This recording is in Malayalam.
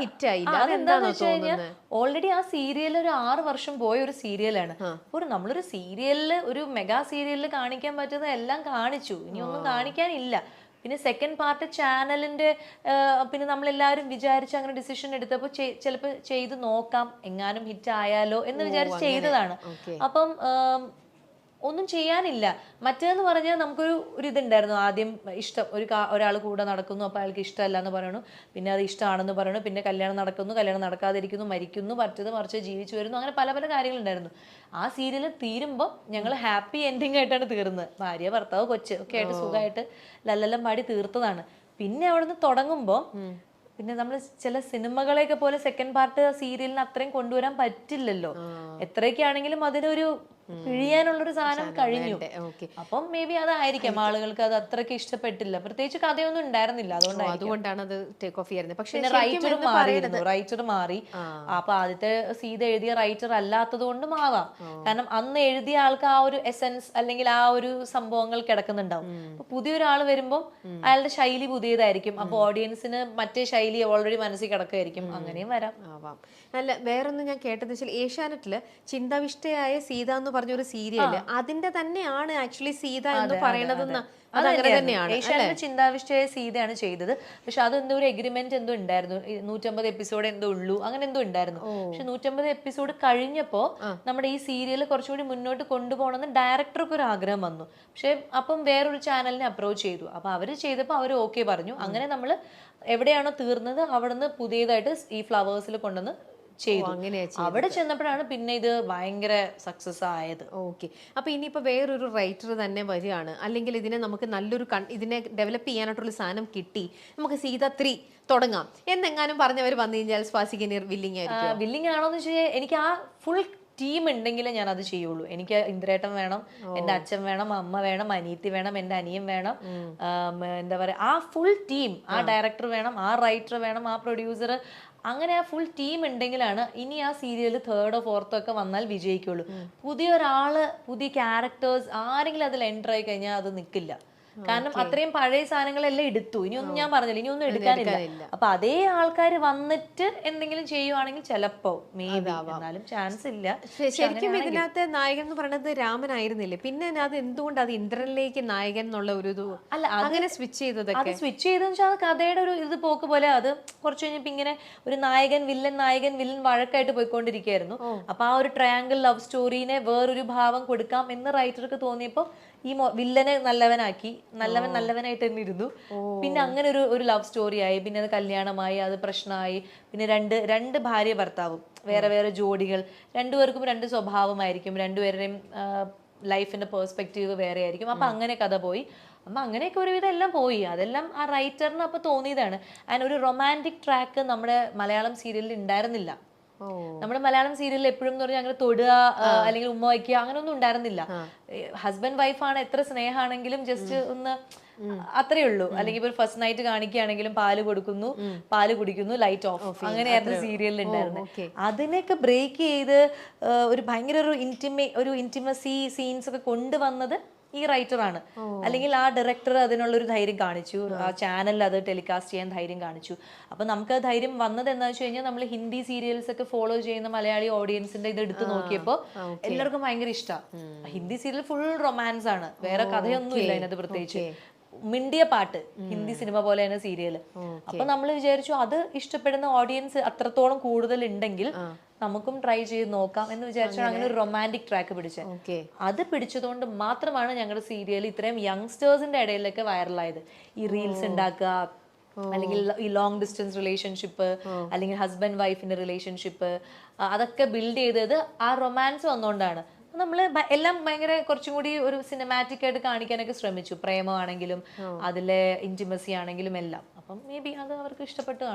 ഹിറ്റായില്ല. അതെന്താന്ന് അതെന്താണോ വെച്ച് കഴിഞ്ഞാൽ തോന്നുന്നത്? ഓൾറെഡി ആ സീരിയൽ ഒരു 6 വർഷം പോയ ഒരു സീരിയലാണ്. അപ്പോൾ നമ്മളൊരു സീരിയലില് ഒരു മെഗാ സീരിയലിൽ കാണിക്കാൻ പറ്റുന്ന എല്ലാം കാണിച്ചു, ഇനിയൊന്നും കാണിക്കാനില്ല. പിന്നെ സെക്കൻഡ് പാർട്ട് ചാനലിന്റെ പിന്നെ നമ്മളെല്ലാവരും വിചാരിച്ച് അങ്ങനെ ഡിസിഷൻ എടുത്തപ്പോൾ ചിലപ്പോൾ ചെയ്ത് നോക്കാം, എങ്ങാനും ഹിറ്റ് ആയാലോ എന്ന് വിചാരിച്ച് അങ്ങനെ. ചെയ്തതാണ്. ഓക്കെ. അപ്പം ഒന്നും ചെയ്യാനില്ല. മറ്റേന്ന് പറഞ്ഞാൽ ഒരു ഇതുണ്ടായിരുന്നു. ആദ്യം ഇഷ്ടം ഒരാൾ കൂടെ നടക്കുന്നു, അപ്പോൾ അയാൾക്ക് ഇഷ്ടമല്ല എന്ന് പറയണു, പിന്നെ അത് ഇഷ്ടമാണെന്ന് പറയണു, പിന്നെ കല്യാണം നടക്കുന്നു, കല്യാണം നടക്കാതിരിക്കുന്നു, മരിക്കുന്നു, മറിച്ച് ജീവിച്ചു വരുന്നു, അങ്ങനെ പല പല കാര്യങ്ങളുണ്ടായിരുന്നു. ആ സീരിയൽ തീരുമ്പോൾ ഞങ്ങൾ ഹാപ്പി എൻഡിങ് ആയിട്ടാണ് തീർന്നത്. ഭാര്യ ഭർത്താവ് കൊച്ച് ഒക്കെ ആയിട്ട് സുഖമായിട്ട് ലല്ലെല്ലാം പാടി തീർത്തതാണ്. പിന്നെ അവിടുന്ന് തുടങ്ങുമ്പോൾ പിന്നെ നമ്മൾ ചില സിനിമകളെയൊക്കെ പോലെ സെക്കൻഡ് പാർട്ട് സീരിയലിന് അത്രയും കൊണ്ടുവരാൻ പറ്റില്ലല്ലോ. എത്രയൊക്കെ ആണെങ്കിലും അതിനൊരു പിഴിയാനുള്ളൊരു സാധനം കഴിഞ്ഞു. അപ്പം മേ ബി അതായിരിക്കാം ആളുകൾക്ക് അത് അത്രയ്ക്ക് ഇഷ്ടപ്പെട്ടില്ല. പ്രത്യേകിച്ച് കഥയൊന്നും ഉണ്ടായിരുന്നില്ല, അതുകൊണ്ടാണ് അത് ടേക്ക് ഓഫ് ചെയ്യുന്നത്. പക്ഷേ റൈറ്റർ മാറി. അപ്പൊ ആദ്യത്തെ സീത എഴുതിയ റൈറ്റർ അല്ലാത്തത് കൊണ്ടും ആവാം. കാരണം അന്ന് എഴുതിയ ആൾക്ക് ആ ഒരു എസെൻസ് അല്ലെങ്കിൽ ആ ഒരു സംഭവങ്ങൾ കിടക്കുന്നുണ്ടാവും. അപ്പൊ പുതിയൊരാൾ വരുമ്പോൾ അയാളുടെ ശൈലി പുതിയതായിരിക്കും. അപ്പൊ ഓഡിയൻസിന് മറ്റേ ശൈലി ഓൾറെഡി മനസ്സിൽ കിടക്കുമായിരിക്കും. അങ്ങനെയും വരാം. അല്ല, വേറൊന്നും ഞാൻ കേട്ടത് വെച്ചാൽ ഏഷ്യാനെറ്റില് ചിന്താവിഷ്ടയായ സീത എന്ന് പറഞ്ഞൊരു സീരിയല് അതിന്റെ തന്നെയാണ് ആക്ച്വലി സീത എന്ന് പറയണതെന്ന്. അതങ്ങനെ തന്നെയാണ്. ഏഷ്യാനെറ്റ് ചിന്താവിഷ്ടയായ സീതയാണ് ചെയ്തത്. പക്ഷെ അതെന്തോ ഒരു എഗ്രിമെന്റ് എന്തോ ഉണ്ടായിരുന്നു, 150 എപ്പിസോഡ് എന്തോ ഉള്ളൂ, അങ്ങനെ എന്തോ ഉണ്ടായിരുന്നു. പക്ഷെ 150 എപ്പിസോഡ് കഴിഞ്ഞപ്പോ നമ്മുടെ ഈ സീരിയൽ കുറച്ചുകൂടി മുന്നോട്ട് കൊണ്ടുപോകണമെന്ന് ഡയറക്ടർക്ക് ഒരു ആഗ്രഹം വന്നു. പക്ഷെ അപ്പം വേറൊരു ചാനലിനെ അപ്രോച്ച് ചെയ്തു. അപ്പൊ അവര് ചെയ്തപ്പോൾ അവർ ഓക്കെ പറഞ്ഞു. അങ്ങനെ നമ്മൾ എവിടെയാണോ തീർന്നത് അവിടുന്ന് പുതിയതായിട്ട് ഈ ഫ്ലവേഴ്സിൽ കൊണ്ടുവന്ന് ചെയ്തു. അവിടെ ചെന്നപ്പോഴാണ് പിന്നെ ഇത് ഭയങ്കര സക്സസ് ആയത്. ഓക്കെ. അപ്പൊ ഇനിയിപ്പോ വേറൊരു റൈറ്റർ തന്നെ വരികയാണ്, അല്ലെങ്കിൽ ഇതിനെ നമുക്ക് നല്ലൊരു ഇതിനെ ഡെവലപ്പ് ചെയ്യാനായിട്ടുള്ള സാധനം കിട്ടി, നമുക്ക് സീത 3 തുടങ്ങാം എന്നെങ്ങാനും പറഞ്ഞവർ വന്നു കഴിഞ്ഞാൽ സ്വാസിക വില്ലിങ് ആയിരിക്കും? വില്ലിങ് ആണോന്ന് വെച്ചാൽ എനിക്ക് ആ ഫുൾ ടീം ഉണ്ടെങ്കിലേ ഞാൻ അത് ചെയ്യുള്ളൂ. എനിക്ക് ഇന്ദ്രേട്ടൻ വേണം, എൻ്റെ അച്ഛൻ വേണം, അമ്മ വേണം, അനിയത്തി വേണം, എൻ്റെ അനിയൻ വേണം, എന്താ പറയാ, ആ ഫുൾ ടീം, ആ ഡയറക്ടർ വേണം, ആ റൈറ്റർ വേണം, ആ പ്രൊഡ്യൂസർ, അങ്ങനെ ആ ഫുൾ ടീം ഉണ്ടെങ്കിലാണ് ഇനി ആ സീരിയൽ 3rd or 4th ഒക്കെ വന്നാൽ വിജയിക്കുള്ളൂ. പുതിയൊരാള്, പുതിയ ക്യാരക്ടേഴ്സ് ആരെങ്കിലും അതിൽ എൻ്റർ ആയി കഴിഞ്ഞാൽ അത് നിൽക്കില്ല. കാരണം അത്രയും പഴയ സാധനങ്ങളെല്ലാം എടുത്തു, ഇനിയൊന്നും ഞാൻ പറഞ്ഞില്ല, ഇനിയൊന്നും എടുക്കാനില്ല. അപ്പൊ അതേ ആൾക്കാർ വന്നിട്ട് എന്തെങ്കിലും ചെയ്യുവാണെങ്കിൽ ചിലപ്പോ മേ ബി, എന്നാലും ചാൻസ് ഇല്ല. ശരിക്കും ഇതിനകത്ത് നായകൻ എന്ന് പറയുന്നത് രാമനായിരുന്നില്ലേ? പിന്നെ അത് എന്തുകൊണ്ട് അത് ഇന്ദ്രനിലേക്ക് നായകൻ എന്നുള്ള ഒരു അല്ല അങ്ങനെ സ്വിച്ച് ചെയ്തത്? അത് സ്വിച്ച് ചെയ്തെന്ന് വെച്ചാൽ അത് കഥയുടെ ഒരു ഇത് പോക്ക് പോലെ. അത് കുറച്ച് കഴിഞ്ഞപ്പോ ഇങ്ങനെ ഒരു നായകൻ വില്ലൻ വഴക്കായിട്ട് പോയിക്കൊണ്ടിരിക്കുകയായിരുന്നു. അപ്പൊ ആ ഒരു ട്രയാങ്കിൾ ലവ് സ്റ്റോറീനെ വേറൊരു ഭാവം കൊടുക്കാം എന്ന് റൈറ്റർക്ക് തോന്നിയപ്പോ ഈ വില്ലനെ നല്ലവനായിട്ട് തന്നെ ഇരുന്നു. പിന്നെ അങ്ങനെ ഒരു ലവ് സ്റ്റോറി ആയി, പിന്നെ അത് കല്യാണമായി, അത് പ്രശ്നമായി. പിന്നെ രണ്ട് ഭാര്യ ഭർത്താവും വേറെ വേറെ ജോഡികൾ, രണ്ടുപേർക്കും 2 സ്വഭാവമായിരിക്കും, രണ്ടുപേരുടെയും ലൈഫിന്റെ പേഴ്സ്പെക്റ്റീവ് വേറെ ആയിരിക്കും. അപ്പൊ അങ്ങനെ കഥ പോയി. അപ്പൊ അങ്ങനെയൊക്കെ ഒരുവിധം എല്ലാം പോയി. അതെല്ലാം ആ റൈറ്ററിന് അപ്പൊ തോന്നിയതാണ്. ആൻഡ് ഒരു റൊമാൻറ്റിക് ട്രാക്ക് നമ്മുടെ മലയാളം സീരിയലിൽ ഉണ്ടായിരുന്നില്ല. നമ്മുടെ മലയാളം സീരിയലിൽ എപ്പോഴും എന്ന് പറഞ്ഞാൽ അങ്ങനെ തൊടുക അല്ലെങ്കിൽ ഉമ്മ വയ്ക്കുക അങ്ങനെയൊന്നും ഉണ്ടായിരുന്നില്ല. ഹസ്ബൻഡ് വൈഫാണ്, എത്ര സ്നേഹമാണെങ്കിലും ജസ്റ്റ് ഒന്ന് അത്രേ ഉള്ളൂ. അല്ലെങ്കിൽ ഇപ്പൊ ഒരു ഫസ്റ്റ് നൈറ്റ് കാണിക്കുകയാണെങ്കിലും പാല് കൊടുക്കുന്നു, പാല് കുടിക്കുന്നു, ലൈറ്റ് ഓഫ്, അങ്ങനെയായിരുന്നു സീരിയലിൽ ഉണ്ടായിരുന്നത്. അതിനെയൊക്കെ ബ്രേക്ക് ചെയ്ത് ഒരു ഭയങ്കര ഒരു ഇന്റിമസി സീൻസ് ഒക്കെ കൊണ്ടുവന്നത് ഈ റൈറ്ററാണ്. അല്ലെങ്കിൽ ആ ഡയറക്ടർ അതിനുള്ളൊരു ധൈര്യം കാണിച്ചു, ആ ചാനലിൽ അത് ടെലികാസ്റ്റ് ചെയ്യാൻ ധൈര്യം കാണിച്ചു. അപ്പൊ നമുക്ക് ആ ധൈര്യം വന്നത് എന്താ വെച്ച് കഴിഞ്ഞാൽ നമ്മൾ ഹിന്ദി സീരിയൽസ് ഒക്കെ ഫോളോ ചെയ്യുന്ന മലയാളി ഓഡിയൻസിന്റെ ഇത് എടുത്ത് നോക്കിയപ്പോൾ എല്ലാവർക്കും ഭയങ്കര ഇഷ്ടമാണ്. ഹിന്ദി സീരിയൽ ഫുൾ റൊമാൻസ് ആണ്, വേറെ കഥയൊന്നും ഇല്ല അതിനകത്ത്. പ്രത്യേകിച്ച് മിണ്ടിയ പാട്ട്, ഹിന്ദി സിനിമ പോലെ തന്നെ സീരിയല്. അപ്പൊ നമ്മൾ വിചാരിച്ചു അത് ഇഷ്ടപ്പെടുന്ന ഓഡിയൻസ് അത്രത്തോളം കൂടുതൽ ഉണ്ടെങ്കിൽ നമുക്കും ട്രൈ ചെയ്ത് നോക്കാം എന്ന് വിചാരിച്ചാണ് അങ്ങനെ ഒരു റൊമാൻറ്റിക് ട്രാക്ക് പിടിച്ചത്. അത് പിടിച്ചതുകൊണ്ട് മാത്രമാണ് ഞങ്ങളുടെ സീരിയൽ ഇത്രയും യങ്സ്റ്റേഴ്സിന്റെ ഇടയിലൊക്കെ വൈറലായത്. ഈ റീൽസ് ഉണ്ടാക്കുക, അല്ലെങ്കിൽ ഈ ലോങ് ഡിസ്റ്റൻസ് റിലേഷൻഷിപ്പ്, അല്ലെങ്കിൽ ഹസ്ബൻഡ് വൈഫിന്റെ റിലേഷൻഷിപ്പ്, അതൊക്കെ ബിൽഡ് ചെയ്തത് ആ റൊമാൻസ് വന്നുകൊണ്ടാണ്. നമ്മൾ എല്ലാം ഭയങ്കര കുറച്ചും കൂടി ഒരു സിനിമാറ്റിക് ആയിട്ട് കാണിക്കാനൊക്കെ ശ്രമിച്ചു. പ്രേമമാണെങ്കിലും അതിലെ ഇന്റിമസി ആണെങ്കിലും എല്ലാം. അപ്പം മേ ബി അത് അവർക്ക് ഇഷ്ടപ്പെട്ട് കാണും.